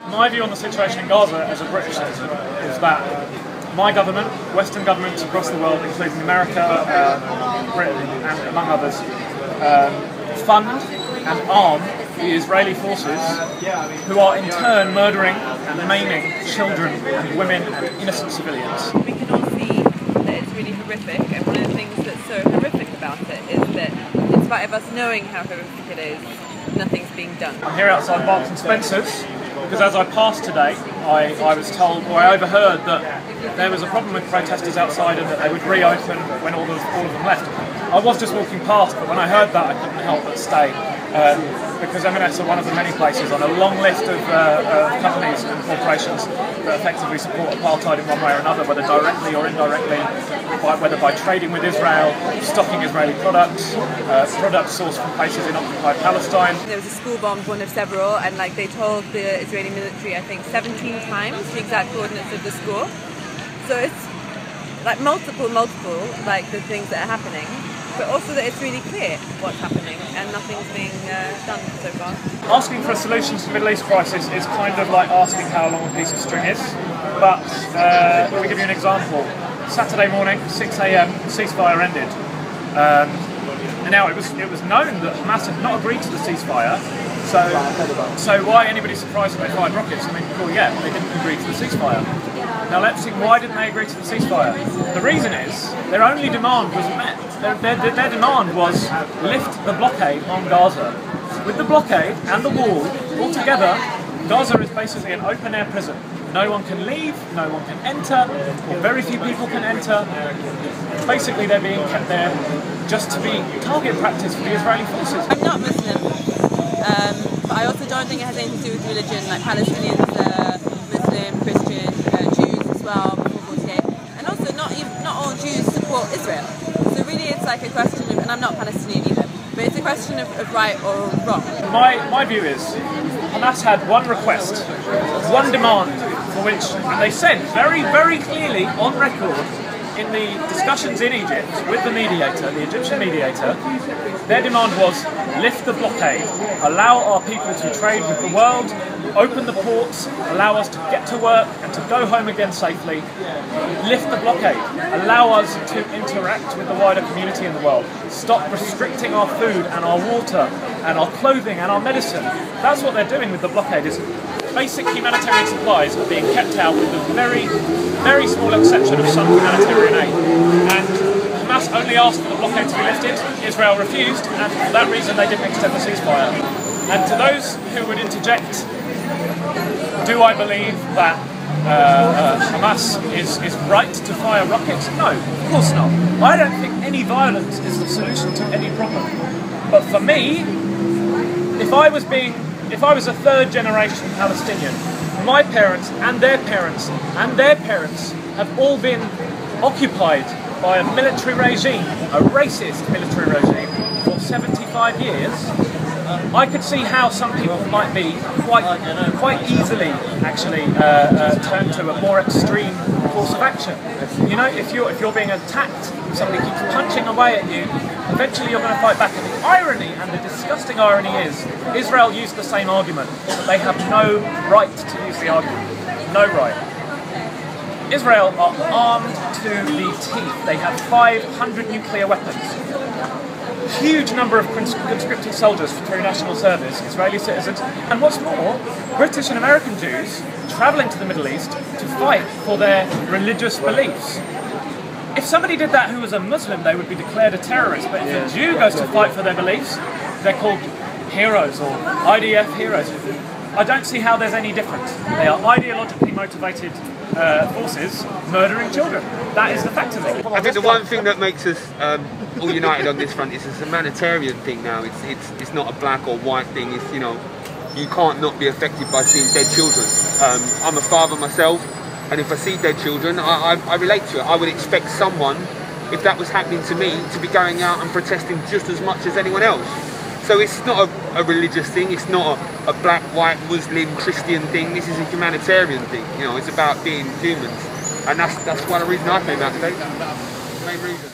My view on the situation in Gaza as a British citizen is that my government, Western governments across the world, including America, Britain and among others, fund and arm the Israeli forces who are in turn murdering and maiming children and women and innocent civilians. We can all see that it's really horrific, and one of the things that's so horrific about it is that in spite of us knowing how horrific it is, nothing's being done. I'm here outside Marks and Spencer's because as I passed today, I was told, or I overheard, that there was a problem with protesters outside and that they would reopen when all of them left. I was just walking past, but when I heard that I couldn't help but stay. Because M&S are one of the many places on a long list of companies and corporations that effectively support apartheid in one way or another, whether directly or indirectly, whether by trading with Israel, stocking Israeli products, products sourced from places in occupied Palestine. There was a school bomb, one of several, and they told the Israeli military, I think 17 times the exact coordinates of the school. So it's multiple, the things that are happening, but also that it's really clear what's happening and nothing's being done so far. Asking for a solution to the Middle East crisis is kind of like asking how long a piece of string is, but let me give you an example. Saturday morning, 6 AM, ceasefire ended. And now it was known that Hamas had not agreed to the ceasefire, so why anybody surprised that they fired rockets? I mean, well, yeah, they didn't agree to the ceasefire. Now let's see, why didn't they agree to the ceasefire? The reason is their only demand was met. Their demand was lift the blockade on Gaza. With the blockade and the wall all together, Gaza is basically an open-air prison. No one can leave, no one can enter, or very few people can enter. Basically, they're being kept there just to be target practice for the Israeli forces. I'm not Muslim, but I also don't think it has anything to do with religion. Like Palestinians are Muslim, Christian, Jews as well, before 48. And also, not all Jews support Israel. So really, it's like a question of, and I'm not Palestinian either, but it's a question of right or wrong. My view is, Hamas had one request, one demand, for which, and they said very, very clearly on record in the discussions in Egypt with the mediator, the Egyptian mediator, their demand was lift the blockade, allow our people to trade with the world, open the ports, allow us to get to work and to go home again safely, lift the blockade, allow us to interact with the wider community in the world, stop restricting our food and our water and our clothing and our medicine. That's what they're doing with the blockade, is basic humanitarian supplies are being kept out with a very, very small exception of some humanitarian aid. And Hamas only asked for the blockade to be lifted, Israel refused, and for that reason they didn't extend the ceasefire. And to those who would interject, do I believe that Hamas is right to fire rockets? No, of course not. I don't think any violence is the solution to any problem. But for me, if I was a third generation Palestinian, my parents and their parents and their parents have all been occupied by a military regime, a racist military regime, for 75 years. I could see how some people might be quite easily actually turn to a more extreme course of action. You know, if you're being attacked, somebody keeps punching away at you, eventually you're going to fight back. And the irony and the disgusting irony is, Israel used the same argument, but they have no right to use the argument. No right. Israel are armed to the teeth. They have 500 nuclear weapons. Huge number of conscripted soldiers through national service, Israeli citizens, and what's more, British and American Jews travelling to the Middle East to fight for their religious beliefs. If somebody did that who was a Muslim, they would be declared a terrorist, but if a Jew goes to fight for their beliefs, they're called heroes or IDF heroes. I don't see how there's any difference. They are ideologically motivated forces murdering children. That is the fact of it. I think the one thing that makes us all united on this front is it's a humanitarian thing now. It's not a black or white thing. It's, you know, you can't not be affected by seeing dead children. I'm a father myself, and if I see dead children, I relate to it. I would expect someone, if that was happening to me, to be going out and protesting just as much as anyone else. So it's not a religious thing, it's not a black, white, Muslim, Christian thing, this is a humanitarian thing, you know, it's about being humans. And that's one of the reasons I came out today, main reason.